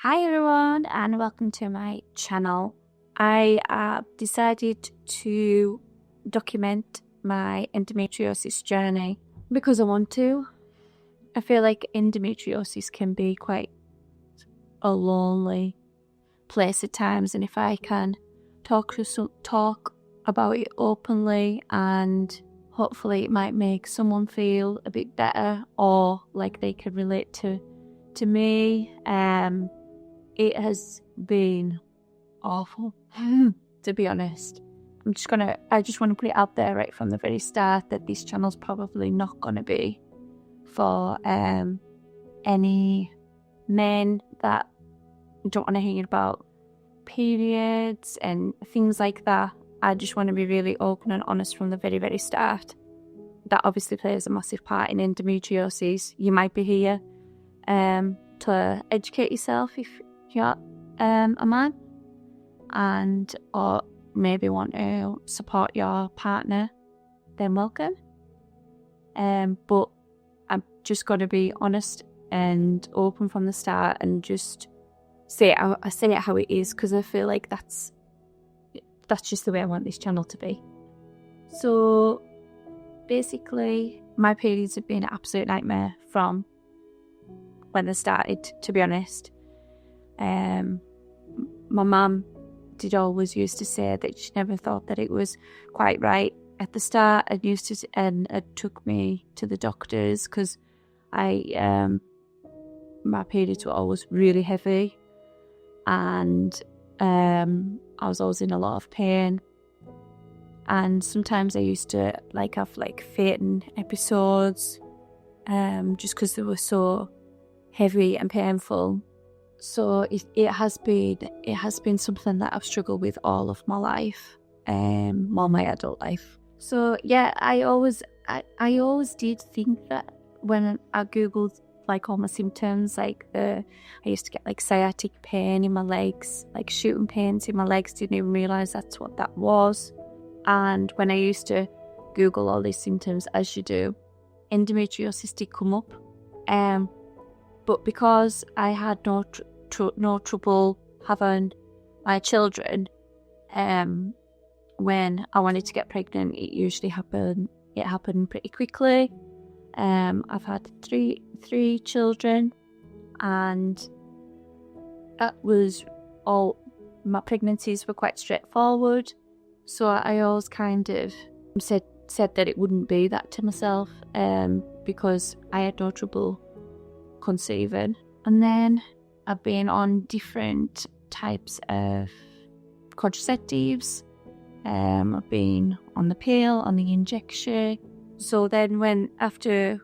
Hi everyone and welcome to my channel. I decided to document my endometriosis journey because I want to. I feel like endometriosis can be quite a lonely place at times, and if I can talk about it openly, and hopefully it might make someone feel a bit better or like they can relate to me. It has been awful, to be honest. I just want to put it out there right from the very start that this channel's probably not going to be for any men that don't want to hear about periods and things like that. I just want to be really open and honest from the very, very start. That obviously plays a massive part in endometriosis. You might be here to educate yourself if you're a man, and or maybe want to support your partner, then welcome. But I'm just going to be honest and open from the start and just say it how it is, because I feel like that's just the way I want this channel to be. So basically, my periods have been an absolute nightmare from when they started, to be honest. My mum did always used to say that she never thought that it was quite right at the start, and it took me to the doctors because my periods were always really heavy, and I was always in a lot of pain, and sometimes I used to have fainting episodes just because they were so heavy and painful. So it has been something that I've struggled with all of my life, all my adult life. So yeah, I always did think that when I googled all my symptoms, I used to get sciatic pain in my legs, shooting pains in my legs. Didn't even realise that's what that was. And when I used to google all these symptoms, as you do, endometriosis did come up. But because I had no trouble having my children, when I wanted to get pregnant, it usually happened. It happened pretty quickly. I've had three children, and that was all. My pregnancies were quite straightforward, so I always kind of said that it wouldn't be that to myself, because I had no trouble conceiving. And then I've been on different types of contraceptives. I've been on the pill, on the injection. So then after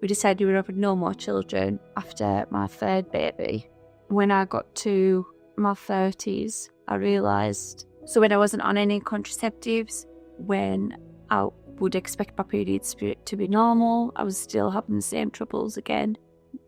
we decided we were having no more children after my third baby, when I got to my 30s, I realised, so when I wasn't on any contraceptives, when I would expect my periods to be normal, I was still having the same troubles again.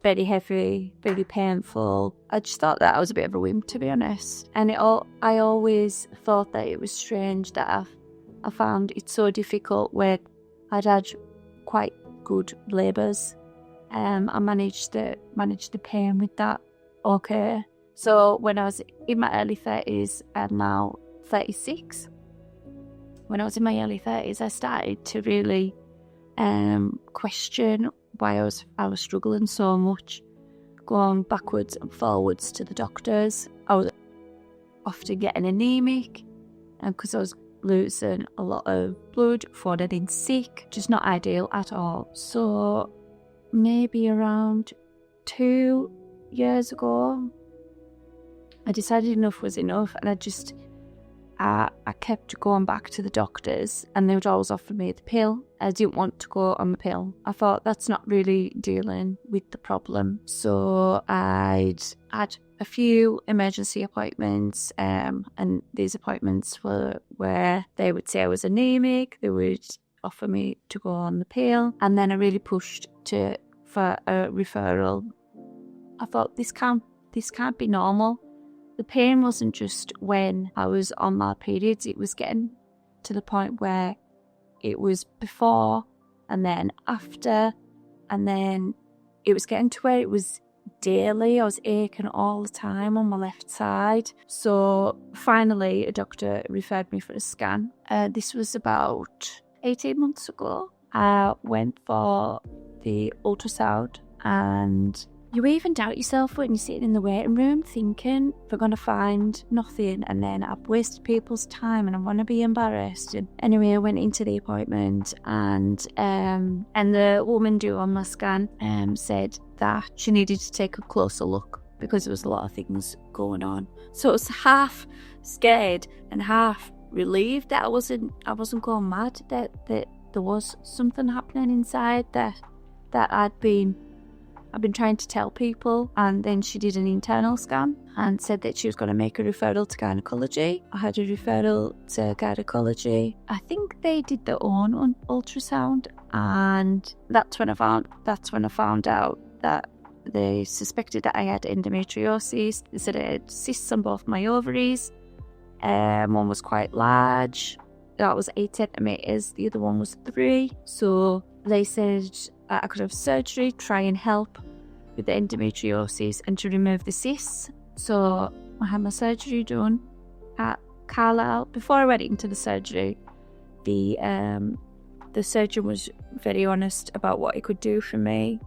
Very heavy, very painful. I just thought that I was a bit of a wimp, to be honest. And I always thought that it was strange that I found it so difficult when I'd had quite good labours. I managed the pain with that okay. So when I was in my early 30s, I'm now 36. When I was in my early 30s, I started to really question why I was struggling so much, going backwards and forwards to the doctors. I was often getting anemic, because I was losing a lot of blood, falling in sick, just not ideal at all. So maybe around 2 years ago, I decided enough was enough, and I kept going back to the doctors, and they would always offer me the pill. I didn't want to go on the pill. I thought that's not really dealing with the problem. So I'd had a few emergency appointments, and these appointments were where they would say I was anemic. They would offer me to go on the pill, and then I really pushed for a referral. I thought this can't be normal. The pain wasn't just when I was on my periods, it was getting to the point where it was before and then after, and then it was getting to where it was daily. I was aching all the time on my left side. So finally, a doctor referred me for a scan. This was about 18 months ago. I went for the ultrasound, and you even doubt yourself when you're sitting in the waiting room thinking we're going to find nothing, and then I've wasted people's time and I want to be embarrassed. And anyway, I went into the appointment, and the woman doing my scan said that she needed to take a closer look because there was a lot of things going on. So I was half scared and half relieved that I wasn't going mad, that there was something happening inside that I've been trying to tell people. And then she did an internal scan and said that she was going to make a referral to gynecology. I had a referral to gynecology. I think they did their own ultrasound, and that's when I found out that they suspected that I had endometriosis. They said I had cysts on both my ovaries. One was quite large. That was 8 centimeters. The other one was 3. So they said I could have surgery, try and help with the endometriosis and to remove the cysts. So I had my surgery done at Carlisle. Before I went into the surgery, the surgeon was very honest about what he could do for me.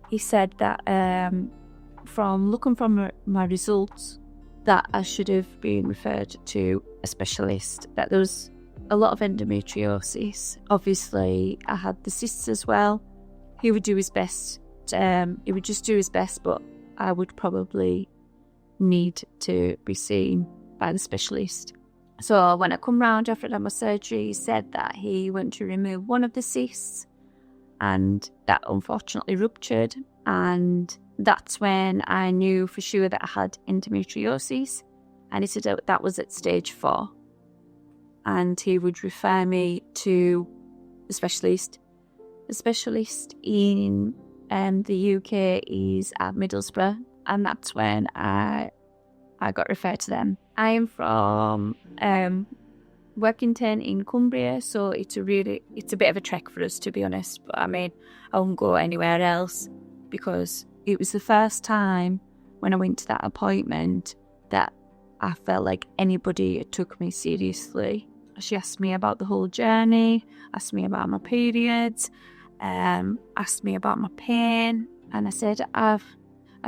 He said that from looking from my results, that I should have been referred to a specialist, that there was a lot of endometriosis. Obviously, I had the cysts as well. He would do his best. He would just do his best, but I would probably need to be seen by the specialist. So when I come round after I had my surgery, he said that he went to remove one of the cysts, and that unfortunately ruptured. And that's when I knew for sure that I had endometriosis. And he said that was at stage 4. And he would refer me to a specialist. The specialist in the UK is at Middlesbrough, and that's when I got referred to them. I am from Workington in Cumbria, so it's a bit of a trek for us, to be honest. But I mean, I won't go anywhere else because it was the first time when I went to that appointment that I felt like anybody took me seriously. She asked me about the whole journey, asked me about my periods, asked me about my pain, and I said I've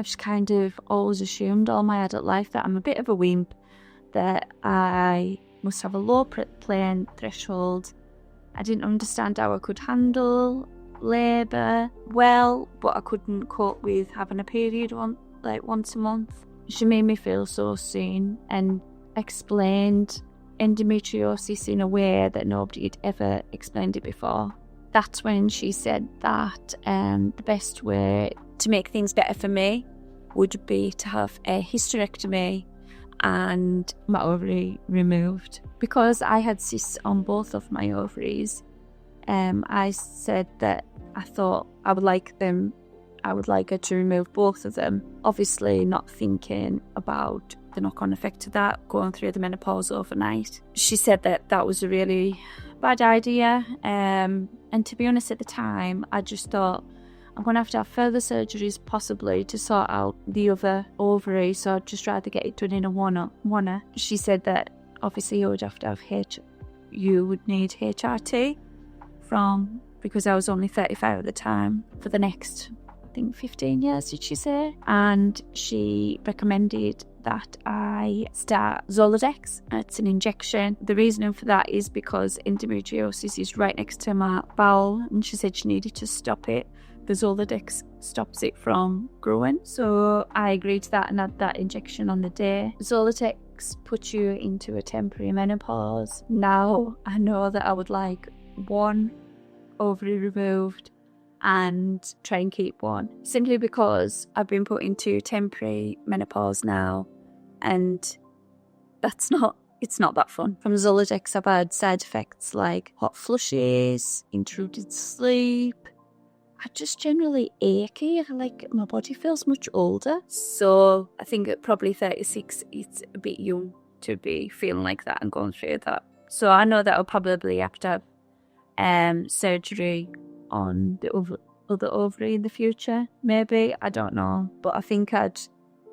just kind of always assumed all my adult life that I'm a bit of a wimp, that I must have a low pain threshold. I didn't understand how I could handle labour well, but I couldn't cope with having a period once a month. She made me feel so seen and explained endometriosis in a way that nobody had ever explained it before. That's when she said that the best way to make things better for me would be to have a hysterectomy and my ovary removed. Because I had cysts on both of my ovaries, I said that I thought I would like her to remove both of them. Obviously not thinking about the knock-on effect of that, going through the menopause overnight. She said that was a really bad idea, and to be honest, at the time I just thought I'm going to have further surgeries possibly to sort out the other ovary, so I'd just rather get it done in a one-er. She said that obviously you would have to have you would need HRT because I was only 35 at the time, for the next, I think, 15 years, did she say? And she recommended that I start Zoladex. It's an injection. The reason for that is because endometriosis is right next to my bowel, and she said she needed to stop it. The Zoladex stops it from growing. So I agreed to that and had that injection on the day. Zoladex puts you into a temporary menopause. Now I know that I would like one ovary removed and try and keep one, simply because I've been put into temporary menopause now, and it's not that fun. From Zoladex I've had side effects like hot flushes, interrupted sleep. I'm just generally achy. Like, my body feels much older. So I think at probably 36, it's a bit young to be feeling like that and going through that. So I know that I'll probably have to have surgery on the other ovary in the future. Maybe, I don't know. But I think I'd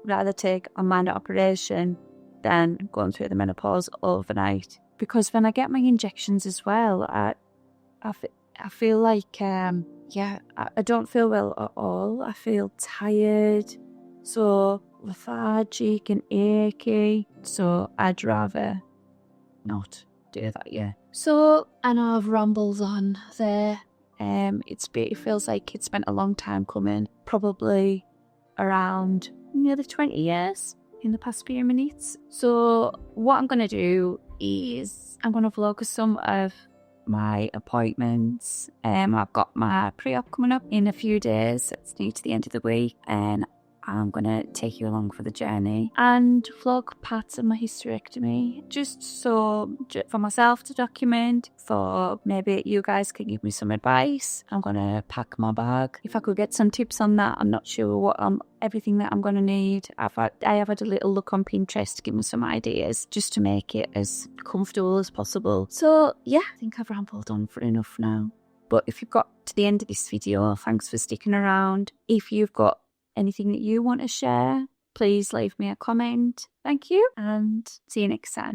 rather take a minor operation than going through the menopause overnight. Because when I get my injections as well, I feel like, I don't feel well at all. I feel tired, so lethargic and achy. So I'd rather not do that, yeah. So I know I've rambled on there. It feels like it's been a long time coming, probably around nearly 20 years in the past few minutes. So what I'm going to do is I'm going to vlog some of my appointments. I've got my pre-op coming up in a few days. It's near to the end of the week, and I'm going to take you along for the journey and vlog parts of my hysterectomy, just so for myself to document, for maybe you guys can give me some advice. I'm going to pack my bag. If I could get some tips on that, I'm not sure what everything that I'm going to need. I have had a little look on Pinterest to give me some ideas just to make it as comfortable as possible. So yeah, I think I've rambled on for enough now. But if you've got to the end of this video, thanks for sticking around. If you've got anything that you want to share, please leave me a comment. Thank you, and see you next time.